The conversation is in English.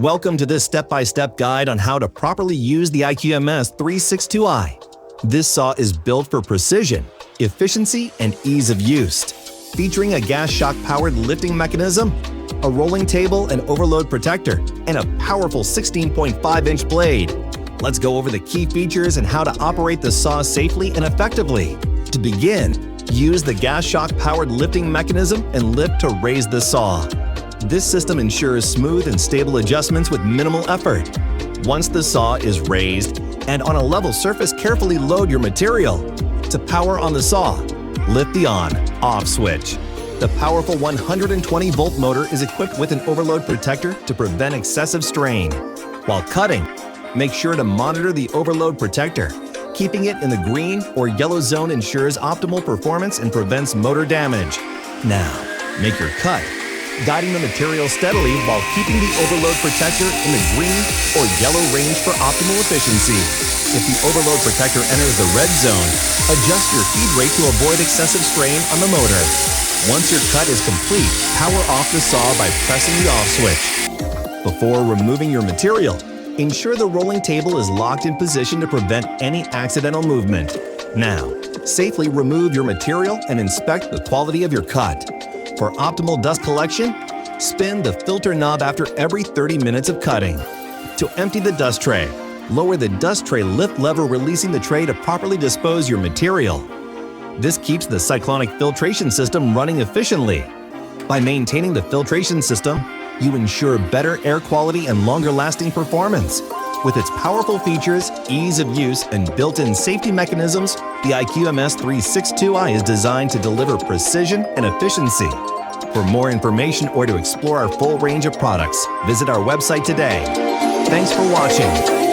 Welcome to this step-by-step guide on how to properly use the iQMS362i. This saw is built for precision, efficiency, and ease of use. Featuring a gas shock-powered lifting mechanism, a rolling table and overload protector, and a powerful 16.5-inch blade. Let's go over the key features and how to operate the saw safely and effectively. To begin, use the gas shock-powered lifting mechanism and lift to raise the saw. This system ensures smooth and stable adjustments with minimal effort. Once the saw is raised and on a level surface, carefully load your material. To power on the saw, lift the on/off switch. The powerful 120-volt motor is equipped with an overload protector to prevent excessive strain. While cutting, make sure to monitor the overload protector. Keeping it in the green or yellow zone ensures optimal performance and prevents motor damage. Now, make your cut, guiding the material steadily while keeping the overload protector in the green or yellow range for optimal efficiency. If the overload protector enters the red zone, adjust your feed rate to avoid excessive strain on the motor. Once your cut is complete, power off the saw by pressing the off switch. Before removing your material, ensure the rolling table is locked in position to prevent any accidental movement. Now, safely remove your material and inspect the quality of your cut. For optimal dust collection, spin the filter knob after every 30 minutes of cutting. To empty the dust tray, lower the dust tray lift lever, releasing the tray to properly dispose your material. This keeps the cyclonic filtration system running efficiently. By maintaining the filtration system, you ensure better air quality and longer-lasting performance. With its powerful features, ease of use, and built-in safety mechanisms, the iQMS362i is designed to deliver precision and efficiency. For more information or to explore our full range of products, visit our website today. Thanks for watching.